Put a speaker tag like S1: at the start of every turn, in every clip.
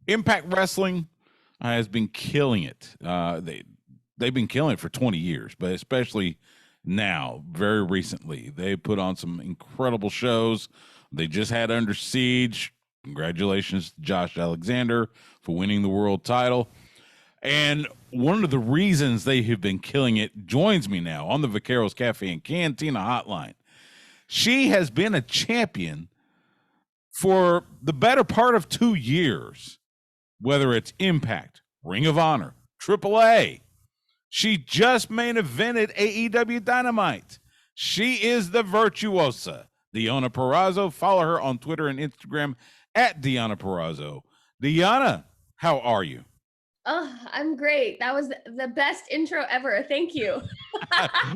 S1: Impact Wrestling has been killing it. They've been killing it for 20 years, but especially now, very recently, they put on some incredible shows. They just had Under Siege. Congratulations to Josh Alexander for winning the world title. And one of the reasons they have been killing it joins me now on the Vaqueros Cafe and Cantina hotline. She has been a champion for the better part of 2 years, whether it's Impact, Ring of Honor, AAA. She just main evented AEW Dynamite. She is the virtuosa, Deonna Purrazzo. Follow her on Twitter and Instagram at Deonna Purrazzo. Deonna, how are you?
S2: Oh, I'm great. That was the best intro ever. Thank you.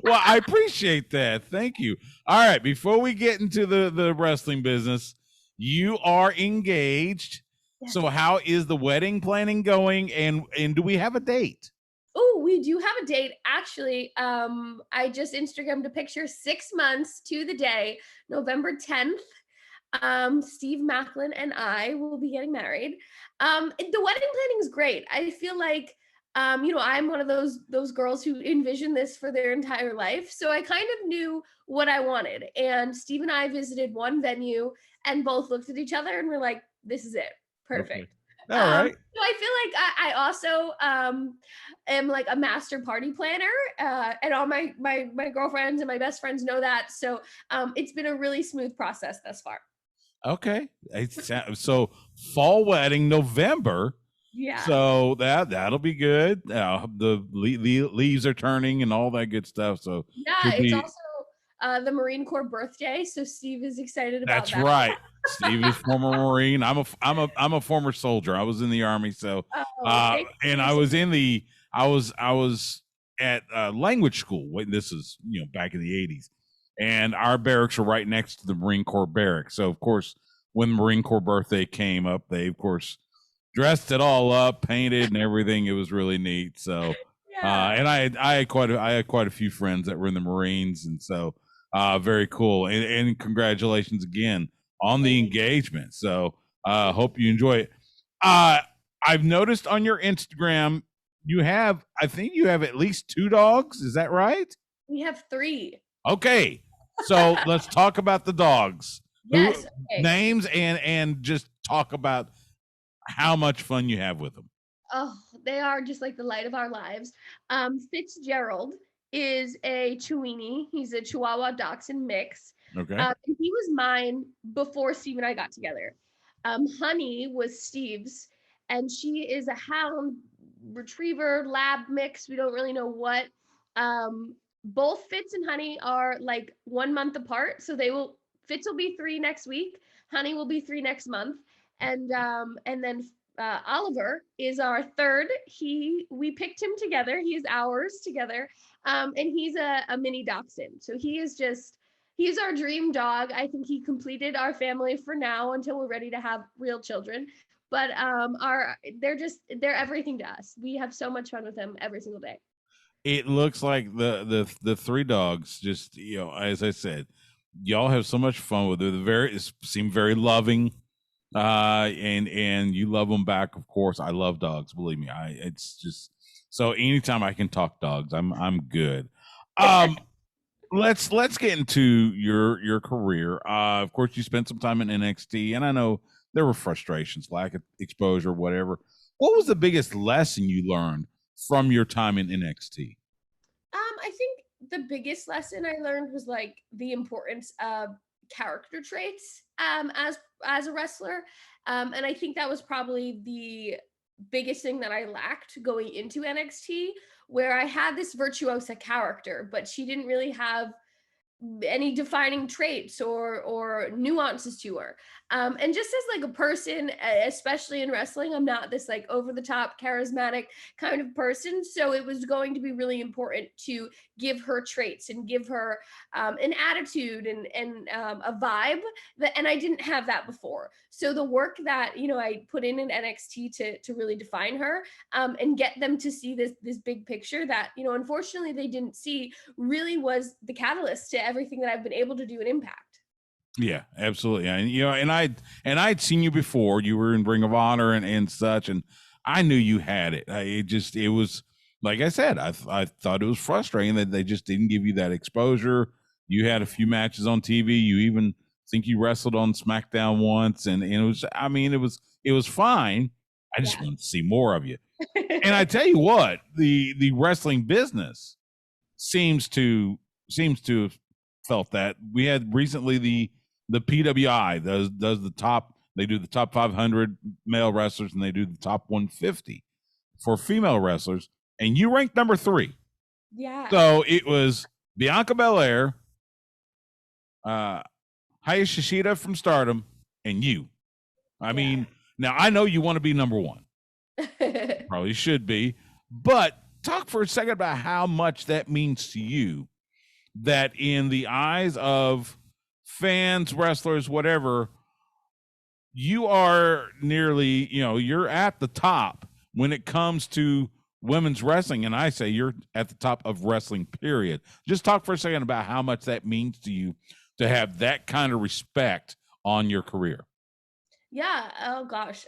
S1: Well, I appreciate that. Thank you. All right, before we get into the wrestling business, you are engaged.
S2: Yes.
S1: So how is the wedding planning going, and do we have a date?
S2: Oh, we do have a date. Actually, I just Instagrammed a picture 6 months to the day, November 10th. Steve Macklin and I will be getting married. The wedding planning is great. I feel like I'm one of those girls who envision this for their entire life. So I kind of knew what I wanted. And Steve and I visited one venue and both looked at each other and we're like, this is it. Perfect.
S1: Okay. All right.
S2: So I feel like I also am like a master party planner, and all my girlfriends and my best friends know that. So it's been a really smooth process thus far.
S1: Okay. So fall wedding November.
S2: Yeah.
S1: So that'll be good. The leaves are turning and all that good stuff. So
S2: yeah, it's also the Marine Corps birthday, so Steve is excited about that.
S1: That's right. Steve is former Marine. I'm a former soldier. I was in the Army. So and I was at language school. This is back in the 80s, and our barracks were right next to the Marine Corps barracks. So of course, when the Marine Corps birthday came up, they of course dressed it all up, painted and everything. It was really neat. So and I had quite a few friends that were in the Marines, and so very cool. And congratulations again on the engagement. So hope you enjoy it. I've noticed on your Instagram I think you have at least 2 dogs. Is that right?
S2: We have 3.
S1: Okay. So let's talk about the dogs.
S2: Yes. Okay.
S1: Names and just talk about how much fun you have with them.
S2: Oh, they are just like the light of our lives. Fitzgerald is a Chiweenie. He's a Chihuahua Dachshund mix.
S1: Okay.
S2: He was mine before Steve and I got together. Honey was Steve's, and she is a hound retriever lab mix. We don't really know what. Both Fitz and Honey are like 1 month apart, so Fitz will be 3 next week. Honey will be 3 next month, and then Oliver is our third. We picked him together. He is ours together, and he's a mini dachshund. So he's our dream dog. I think he completed our family for now until we're ready to have real children. But they're everything to us. We have so much fun with them every single day.
S1: It looks like the 3 dogs, just as I said, y'all have so much fun with it. They seem very loving, and you love them back. Of course, I love dogs. Believe me, it's just so anytime I can talk dogs, I'm good. Let's get into your career. Of course, you spent some time in NXT, and I know there were frustrations, lack of exposure, whatever. What was the biggest lesson you learned from your time in NXT?
S2: I think the biggest lesson I learned was like the importance of character traits as a wrestler, and I think that was probably the biggest thing that I lacked going into NXT, where I had this virtuosa character, but she didn't really have any defining traits or nuances to her. And just as like a person, especially in wrestling, I'm not this like over the top charismatic kind of person. So it was going to be really important to give her traits and give her an attitude and a vibe and I didn't have that before. So the work that, I put in NXT to really define her and get them to see this big picture that, unfortunately they didn't see, really was the catalyst to everything that I've been able to do in Impact.
S1: Yeah, absolutely. And I'd seen you before. You were in Ring of Honor and such, and I knew you had it. It was like I said. I thought it was frustrating that they just didn't give you that exposure. You had a few matches on TV. You even think you wrestled on SmackDown once, and it was. I mean, it was fine. I just
S2: Yeah.
S1: wanted to see more of you. And I tell you what, the wrestling business seems to have felt that. We had recently the PWI does the top. They do the top 500 male wrestlers, and they do the top 150 for female wrestlers. And you ranked number 3.
S2: Yeah.
S1: So it was Bianca Belair, Haya Shishida from Stardom, and you. I mean, now I know you want to be number 1. Probably should be, but talk for a second about how much that means to you, that in the eyes of fans, wrestlers, whatever, you are nearly, you're at the top when it comes to women's wrestling. And I say you're at the top of wrestling, period. Just talk for a second about how much that means to you to have that kind of respect on your career.
S2: Yeah, oh gosh.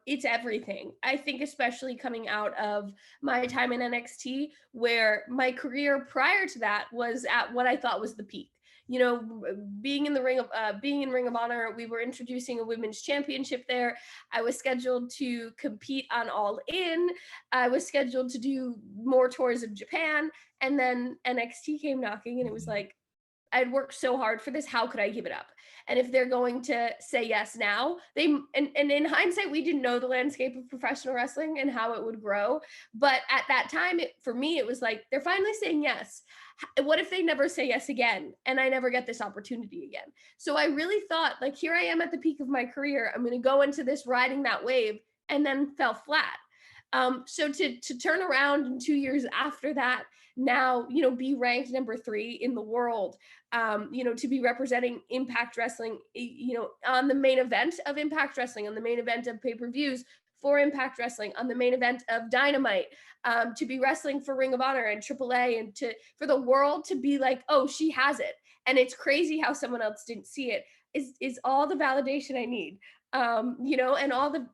S2: It's everything. I think especially coming out of my time in NXT, where my career prior to that was at what I thought was the peak. You know, being in Ring of Honor, we were introducing a women's championship there. I was scheduled to compete on All In. I was scheduled to do more tours of Japan, and then NXT came knocking, and it was like, I'd worked so hard for this. How could I give it up? And if they're going to say yes now, and in hindsight, we didn't know the landscape of professional wrestling and how it would grow. But at that time, for me, it was like, they're finally saying yes. What if they never say yes again and I never get this opportunity again? So I really thought, like, here I am at the peak of my career. I'm going to go into this riding that wave, and then fell flat. So to turn around in 2 years after that, now, be ranked number 3 in the world, to be representing Impact Wrestling, on the main event of Impact Wrestling, on the main event of pay-per-views for Impact Wrestling, on the main event of Dynamite, to be wrestling for Ring of Honor and AAA, and for the world to be like, oh, she has it. And it's crazy how someone else didn't see it, is all the validation I need. And all the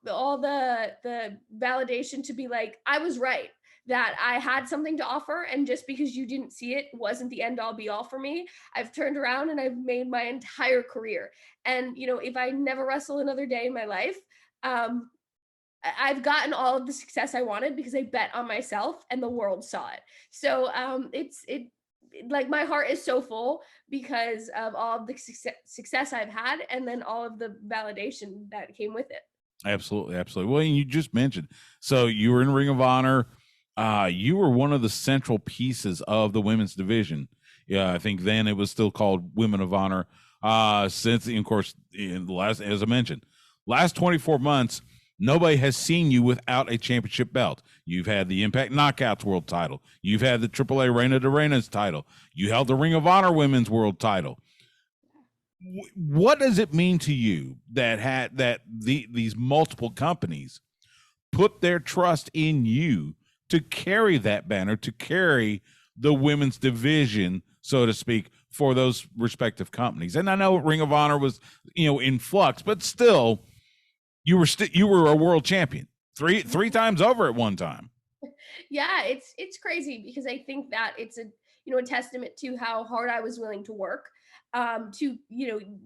S2: validation to be like, I was right, that I had something to offer, and just because you didn't see it wasn't the end all be all for me. I've turned around and I've made my entire career. And if I never wrestle another day in my life, I've gotten all of the success I wanted because I bet on myself and the world saw it. So it like, my heart is so full because of all of the success I've had, and then all of the validation that came with it.
S1: Absolutely, absolutely. Well, you just mentioned, so you were in Ring of Honor. You were one of the central pieces of the women's division. Yeah, I think then it was still called Women of Honor. Since, of course, in the last, as I mentioned, last 24 months, nobody has seen you without a championship belt. You've had the Impact Knockouts World title. You've had the AAA Reina de Reinas title. You held the Ring of Honor Women's World title. What does it mean to you that these multiple companies put their trust in you to carry that banner, to carry the women's division, so to speak, for those respective companies? And I know Ring of Honor was, in flux, but still, you were a world champion three times over at one time.
S2: Yeah, it's crazy because I think that it's a testament to how hard I was willing to work, to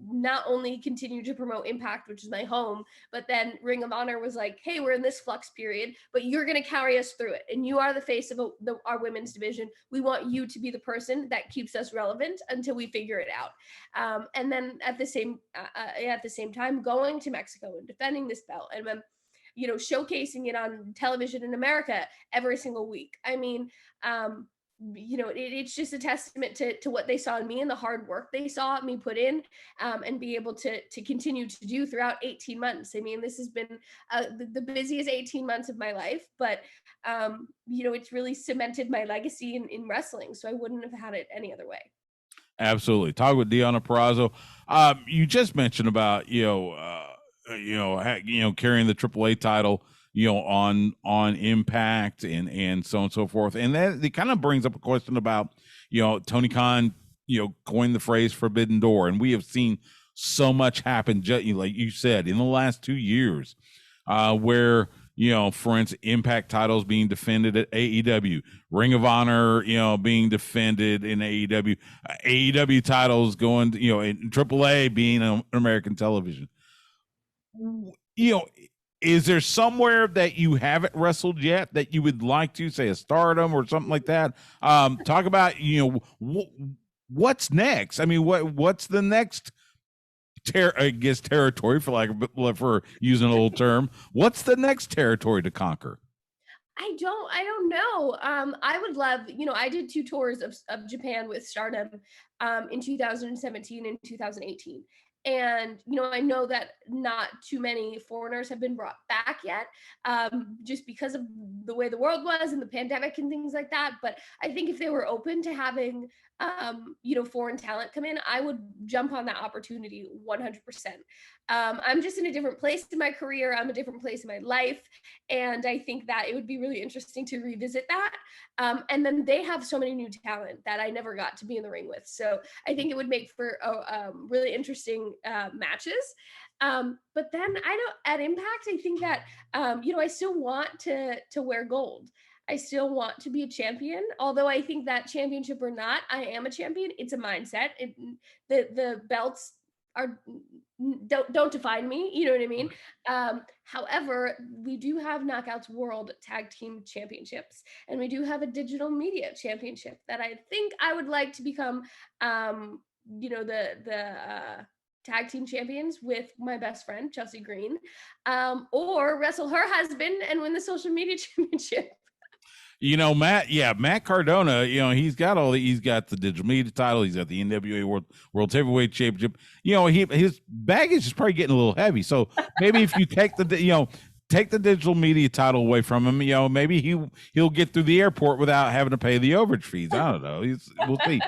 S2: not only continue to promote Impact, which is my home, but then Ring of Honor was like, hey, we're in this flux period, but you're going to carry us through it, and you are the face of our women's division. We want you to be the person that keeps us relevant until we figure it out. And then at the same time, going to Mexico and defending this belt, and then showcasing it on television in America every single week. I mean, it's just a testament to what they saw in me and the hard work they saw me put in, and be able to continue to do throughout 18 months. I mean, this has been the busiest 18 months of my life, but it's really cemented my legacy in wrestling. So I wouldn't have had it any other way.
S1: Absolutely. Talk with Deonna Purrazzo. You just mentioned about carrying the AAA title, on Impact and so on and so forth. And that it kind of brings up a question about, Tony Khan, coined the phrase "forbidden door," and we have seen so much happened, like you said, in the last 2 years, where, for instance, Impact titles being defended at AEW, Ring of Honor, being defended in AEW, AEW titles going, in AAA being on American television. Is there somewhere that you haven't wrestled yet that you would like to, say a Stardom or something like that? Talk about, what's next? I mean, what's the next territory, for using an old term? What's the next territory to conquer?
S2: I don't know. I would love, I did 2 tours of Japan with Stardom in 2017 and 2018. And, I know that not too many foreigners have been brought back yet, just because of the way the world was and the pandemic and things like that. But I think if they were open to having, foreign talent come in, I would jump on that opportunity 100%. I'm just in a different place in my career. I'm a different place in my life. And I think that it would be really interesting to revisit that. And then they have so many new talent that I never got to be in the ring with. So I think it would make for really interesting matches. But then at Impact, I think that, I still want to wear gold. I still want to be a champion. Although I think that championship or not, I am a champion. It's a mindset. The belts don't define me, you know what I mean? However, we do have Knockouts World Tag Team Championships, and we do have a Digital Media Championship that I think I would like to become, the tag team champions with my best friend Chelsea Green, or wrestle her husband and win the social media championship.
S1: Matt Cardona, he's got the digital media title. He's got the NWA World Heavyweight Championship. His baggage is probably getting a little heavy. So maybe if you take the digital media title away from him, maybe he'll get through the airport without having to pay the overage fees. I don't know. We'll see.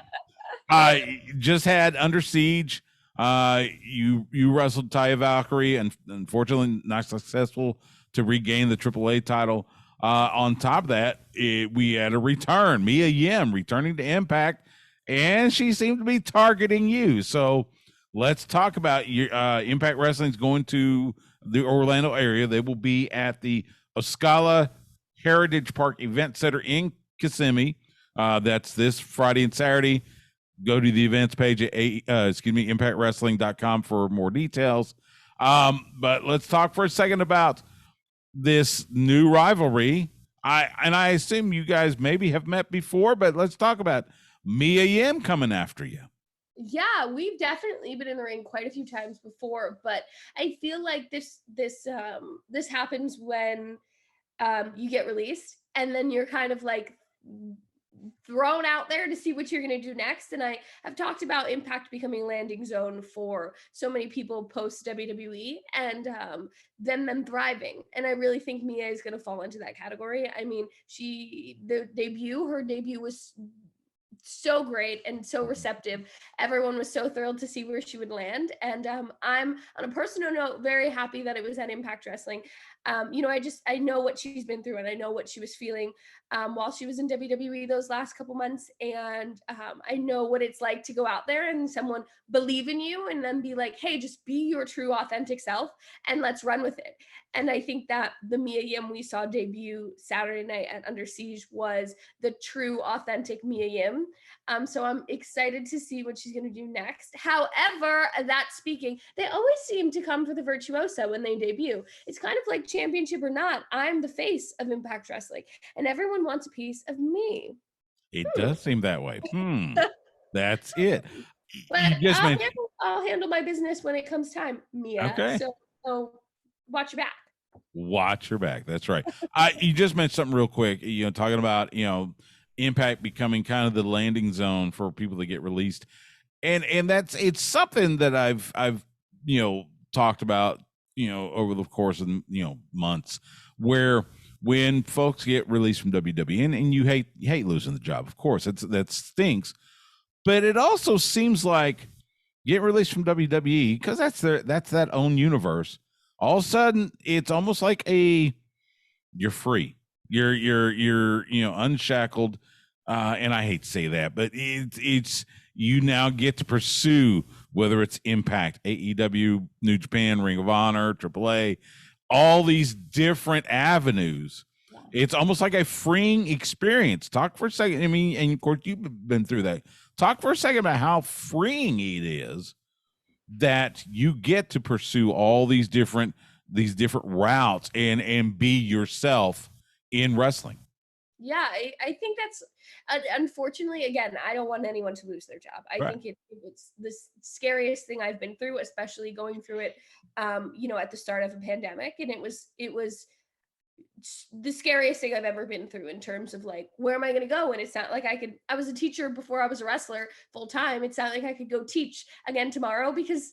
S1: Just had Under Siege. You wrestled Taya Valkyrie, and unfortunately not successful to regain the AAA title. On top of that, we had a return, Mia Yim returning to Impact, and she seemed to be targeting you. So let's talk about your Impact Wrestling's going to the Orlando area. They will be at the Ocala Heritage Park Event Center in Kissimmee. That's this Friday and Saturday. Go to the events page at impactwrestling.com for more details. But let's talk for a second about this new rivalry. I assume you guys maybe have met before, but let's talk about Mia Yim coming after you.
S2: Yeah, we've definitely been in the ring quite a few times before, but I feel like this happens when you get released, and then you're kind of like thrown out there to see what you're going to do next. And I have talked about Impact becoming a landing zone for so many people post WWE, and then them thriving. And I really think Mia is going to fall into that category. I mean, her debut was so great and so receptive. Everyone was so thrilled to see where she would land. And I'm, on a personal note, very happy that it was at Impact Wrestling. I know what she's been through, and I know what she was feeling while she was in WWE those last couple months. And I know what it's like to go out there and someone believe in you and then be like, hey, just be your true authentic self and let's run with it. And I think that the Mia Yim we saw debut Saturday night at Under Siege was the true authentic Mia Yim. So I'm excited to see what she's going to do next. However, that speaking, they always seem to come for the virtuoso when they debut. It's kind of like championship or not, I'm the face of Impact Wrestling, and everyone wants a piece of me.
S1: It does seem that way. That's it.
S2: But I'll handle my business when it comes time, Mia.
S1: Okay.
S2: So watch your back.
S1: Watch your back. That's right. You just mentioned something real quick, talking about, Impact becoming kind of the landing zone for people to get released. And it's something that I've talked about, over the course of, months, where when folks get released from WWE, and you hate losing the job, of course, that stinks, but it also seems like getting released from WWE, because that's that own universe. All of a sudden, it's almost like you're free. You're unshackled, and I hate to say that, but it's you now get to pursue whether it's Impact, AEW, New Japan, Ring of Honor, AAA, all these different avenues.
S2: Yeah.
S1: It's almost like a freeing experience. Talk for a second. I mean, and of course, you've been through that. Talk for a second about how freeing it is that you get to pursue all these different routes and be yourself in wrestling.
S2: Yeah, I think that's unfortunately, again, I don't want anyone to lose their job. I
S1: Right.
S2: think it's the scariest thing I've been through, especially going through it, at the start of a pandemic. And it was the scariest thing I've ever been through in terms of like, where am I going to go? And it's not like I was a teacher before I was a wrestler full time. It's not like I could go teach again tomorrow because,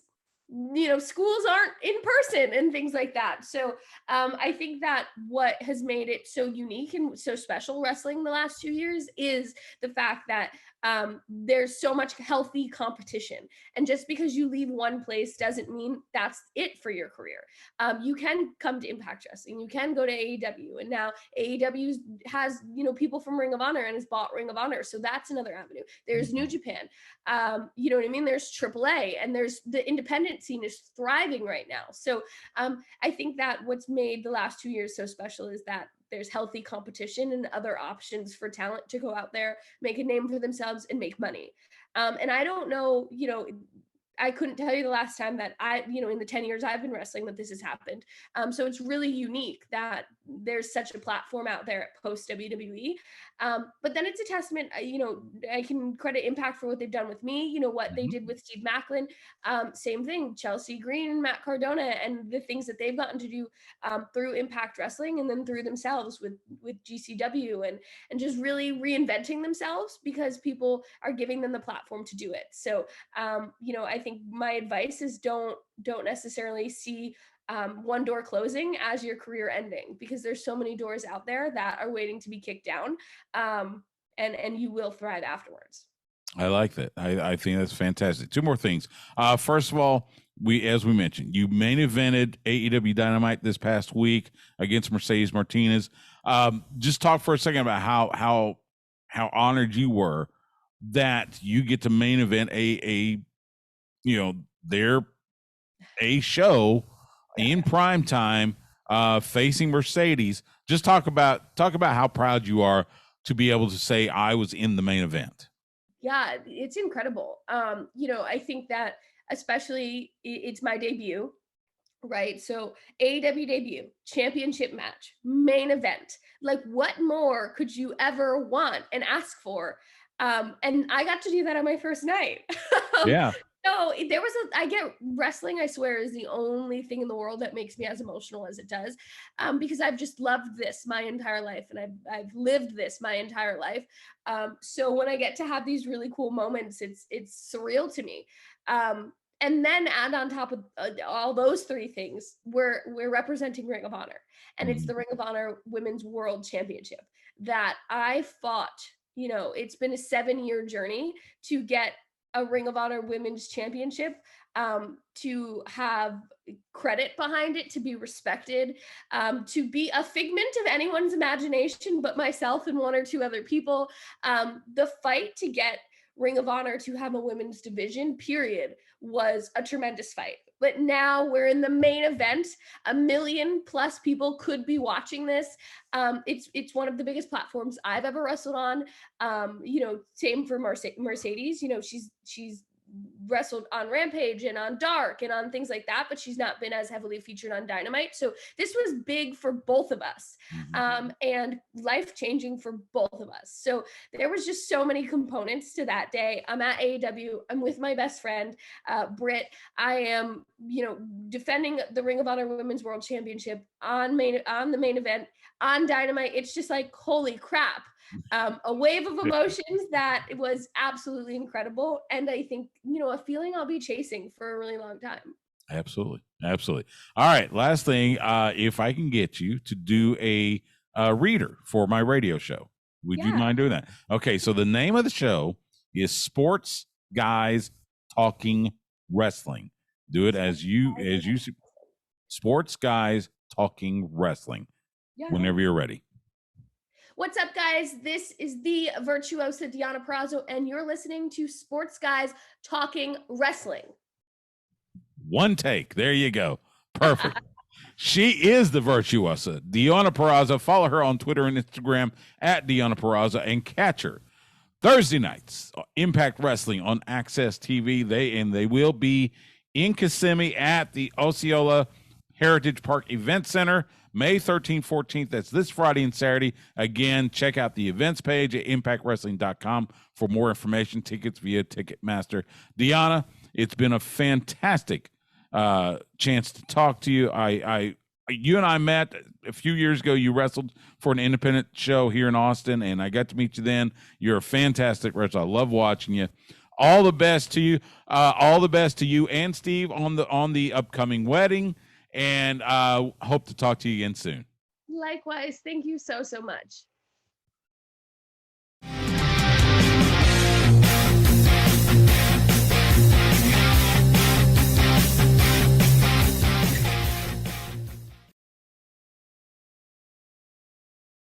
S2: schools aren't in person and things like that. So I think that what has made it so unique and so special wrestling the last 2 years is the fact that there's so much healthy competition. And just because you leave one place doesn't mean that's it for your career. You can come to Impact Wrestling, you can go to AEW, and now AEW has people from Ring of Honor and has bought Ring of Honor, so that's another avenue. There's New Japan, you know what I mean? There's AAA, and there's the independent scene is thriving right now. So I think that what's made the last 2 years so special is that there's healthy competition and other options for talent to go out there, make a name for themselves, and make money. And I don't know, I couldn't tell you the last time that in the 10 years I've been wrestling that this has happened. So it's really unique that there's such a platform out there at post WWE. But then it's a testament, I can credit Impact for what they've done with me, what they did with Steve Macklin. Same thing, Chelsea Green, Matt Cardona, and the things that they've gotten to do through Impact Wrestling and then through themselves with GCW and just really reinventing themselves because people are giving them the platform to do it. So, I think my advice is don't necessarily see one door closing as your career ending, because there's so many doors out there that are waiting to be kicked down, and you will thrive afterwards.
S1: I like that. I think that's fantastic. Two more things. First of all, as we mentioned, you main evented AEW Dynamite this past week against Mercedes Martinez. Just talk for a second about how honored you were that you get to main event their show in prime time, facing Mercedes. Just talk about how proud you are to be able to say I was in the main event.
S2: Yeah, it's incredible. I think that especially it's my debut, right? So AEW debut, championship match, main event. Like, what more could you ever want and ask for? And I got to do that on my first night.
S1: Yeah.
S2: So I get wrestling, I swear, is the only thing in the world that makes me as emotional as it does, because I've just loved this my entire life, and I've lived this my entire life. So when I get to have these really cool moments, it's surreal to me. And then add on top of all those three things, we're representing Ring of Honor, and it's the Ring of Honor Women's World Championship that I fought. It's been a 7-year journey to get a Ring of Honor Women's Championship, to have credit behind it, to be respected, to be a figment of anyone's imagination but myself and one or two other people. The fight to get Ring of Honor to have a women's division, period, was a tremendous fight. But now we're in the main event. 1 million+ people could be watching this. It's one of the biggest platforms I've ever wrestled on. Same for Mercedes. She's wrestled on Rampage and on Dark and on things like that, but she's not been as heavily featured on Dynamite. So this was big for both of us, and life-changing for both of us. So there was just so many components to that day. I'm at AEW. I'm with my best friend, Britt. I am, defending the Ring of Honor Women's World Championship on the main event on Dynamite. It's just like, holy crap. A wave of emotions that was absolutely incredible. And I think, a feeling I'll be chasing for a really long time.
S1: Absolutely. All right. Last thing, if I can get you to do a reader for my radio show, would you mind doing that? Okay. So the name of the show is Sports Guys Talking Wrestling. Do it as you Sports Guys Talking Wrestling. Whenever you're ready.
S2: What's up, guys? This is the virtuosa Deonna Purrazzo, and you're listening to Sports Guys Talking Wrestling.
S1: One take. There you go. Perfect. She is the virtuosa, Deonna Purrazzo. Follow her on Twitter and Instagram at Deonna Purrazzo and catch her Thursday nights, Impact Wrestling on Access TV. They will be in Kissimmee at the Osceola Heritage Park Event Center, May 13th, 14th. That's this Friday and Saturday. Again, check out the events page at impactwrestling.com for more information. Tickets via Ticketmaster. Deonna, it's been a fantastic chance to talk to you. You and I met a few years ago. You wrestled for an independent show here in Austin, and I got to meet you then. You're a fantastic wrestler. I love watching you. All the best to you. All the best to you and Steve on the upcoming wedding, and hope to talk to you again soon.
S2: Likewise. Thank you so much.